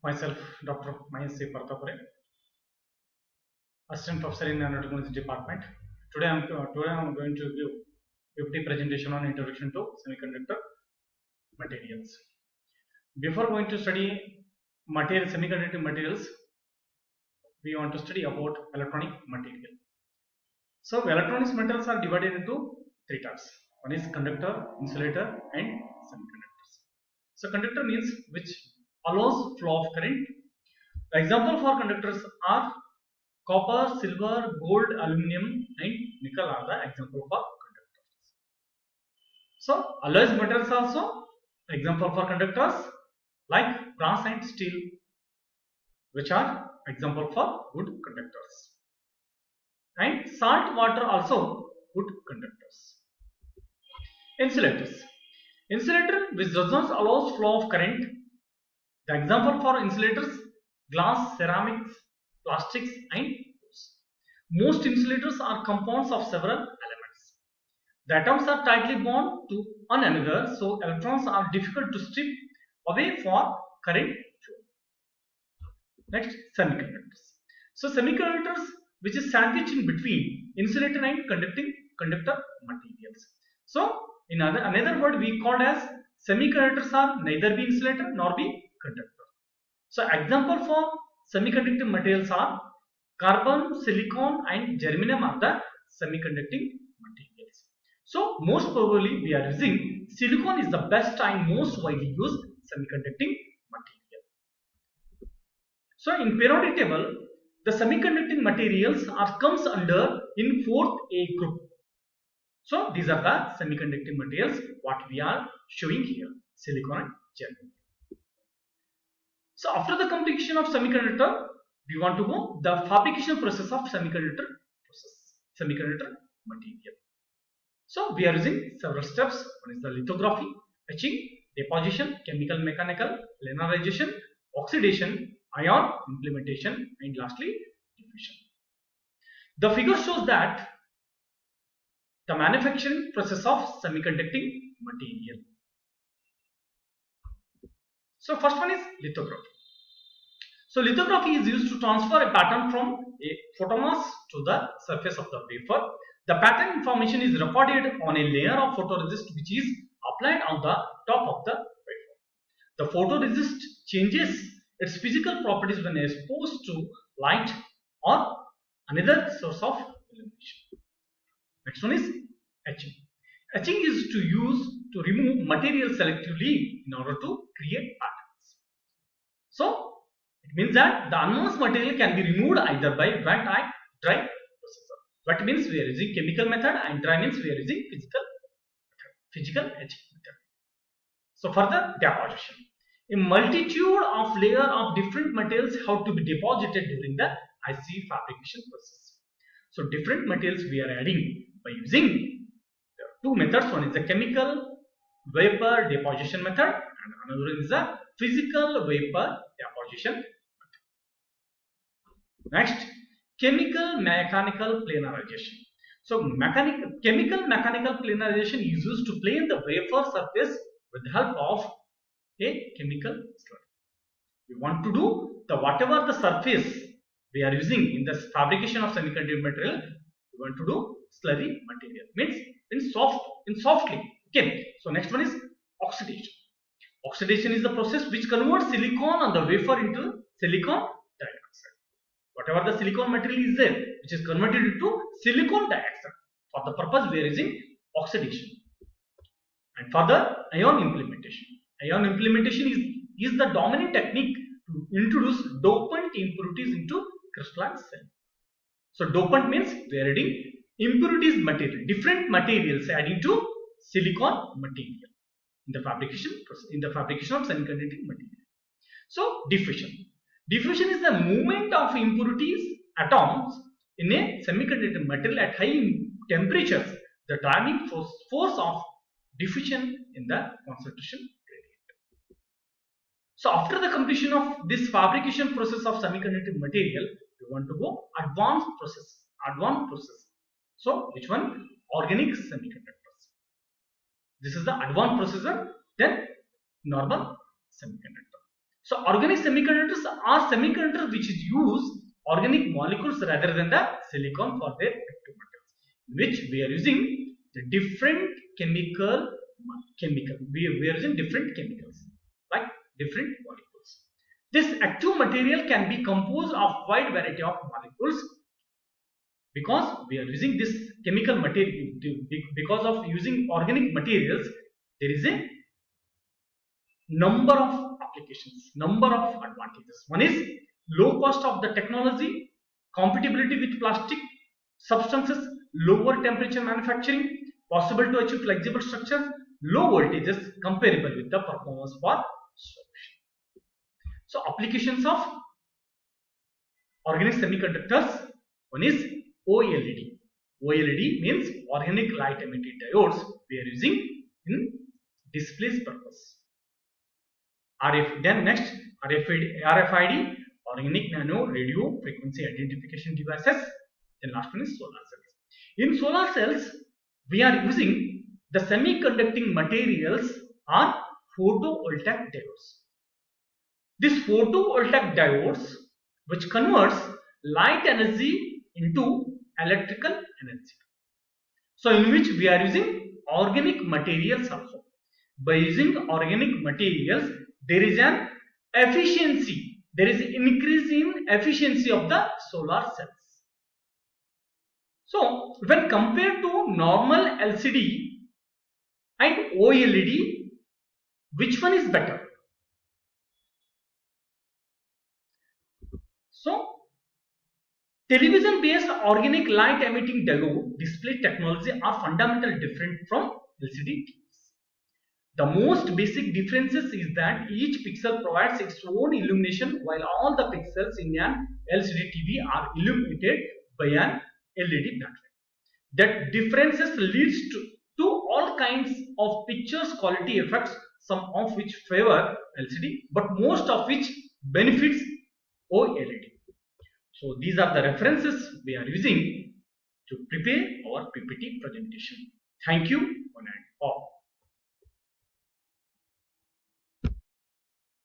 Myself, Dr. Mahesh C. Partapure, Assistant Professor in Nanotechnology Department. Today I'm going to give PPT presentation on Introduction to Semiconductor Materials. Before going to study semiconductor materials, we want to study about electronic material. So electronic materials are divided into three types. One is conductor, insulator, and semiconductors. So conductor means which allows flow of current. The example for conductors are copper, silver, gold, aluminum, and nickel are the example for conductors. So alloys metals also example for conductors like brass and steel, which are example for good conductors. And salt water also good conductors. Insulators. Insulator which does not allow flow of current. The example for insulators: glass, ceramics, plastics, and wood. Most insulators are compounds of several elements. The atoms are tightly bound to one another, so electrons are difficult to strip away for current flow. Next, semiconductors. So semiconductors which is sandwiched in between insulator and conductor materials. So in another word we called as semiconductors are neither be insulator nor be conductor. So example for semiconductor materials are carbon, silicon, and germanium are the semiconducting materials. So most probably we are using silicon is the best and most widely used semiconducting material. So in periodic table, the semiconducting materials comes under in 4th A group. So these are the semiconducting materials what we are showing here: silicon and germanium. So after the completion of semiconductor, we want to go the fabrication process of semiconductor material. So we are using several steps. One is the lithography, etching, deposition, chemical mechanical, planarization, oxidation, ion implementation, and lastly diffusion. The figure shows that the manufacturing process of semiconducting material. So first one is lithography. So lithography is used to transfer a pattern from a photomask to the surface of the wafer. The pattern information is recorded on a layer of photoresist which is applied on the top of the wafer. The photoresist changes its physical properties when exposed to light or another source of illumination. Next one is etching. Etching is used to remove material selectively in order to create patterns. So it means that the unused material can be removed either by wet and dry processor. Wet means we are using chemical method and dry means we are using physical etching method. So further deposition. A multitude of layers of different materials have to be deposited during the IC fabrication process. So different materials we are adding by using two methods. One is the chemical vapor deposition method and another one is the physical vapor deposition method. Next, chemical mechanical planarization. So chemical mechanical planarization is used to plane the wafer surface with the help of a chemical slurry. We want to do the whatever the surface we are using in the fabrication of semiconductor material, we want to do slurry material, means in softly. Okay. So next one is oxidation. Oxidation is the process which converts silicon on the wafer into silicon dioxide. Whatever the silicon material is there, which is converted into silicon dioxide. For the purpose we are using oxidation. And further, ion implementation. Ion implementation is the dominant technique to introduce dopant impurities into crystalline cell. So dopant means we are adding impurities material, different materials adding to silicon material in the fabrication process, in the fabrication of semiconducting material. So diffusion. Diffusion is the movement of impurities atoms in a semiconductor material at high temperatures, the driving force of diffusion in the concentration gradient. So after the completion of this fabrication process of semiconductor material, we want to go advanced process. So which one? Organic semiconductors. This is the advanced processor, then normal semiconductor. So organic semiconductors are semiconductors which is use organic molecules rather than the silicon for their active materials, which we are using the different we are using different chemicals like different molecules. This active material can be composed of wide variety of molecules because we are using this chemical material. Because of using organic materials, there is a number of applications, number of advantages. One is low cost of the technology, compatibility with plastic substances, lower temperature manufacturing, possible to achieve flexible structures, low voltages comparable with the performance for solution. So applications of organic semiconductors, one is OLED. OLED means organic light emitting diodes we are using in displays purpose. Then next RFID, organic nano radio frequency identification devices. Then last one is solar cells. In solar cells, we are using the semiconducting materials are photovoltaic diodes. These photovoltaic diodes which converts light energy into electrical energy. So in which we are using organic materials also. By using organic materials, there is an efficiency, there is an increase in efficiency of the solar cells. So when compared to normal LCD and OLED, which one is better? So television based organic light emitting diode display technology are fundamentally different from LCD TVs. The most basic differences is that each pixel provides its own illumination while all the pixels in an LCD TV are illuminated by an LED backlight. That differences leads to all kinds of pictures quality effects, some of which favor LCD but most of which benefits OLED. So these are the references we are using to prepare our PPT presentation. Thank you one and all.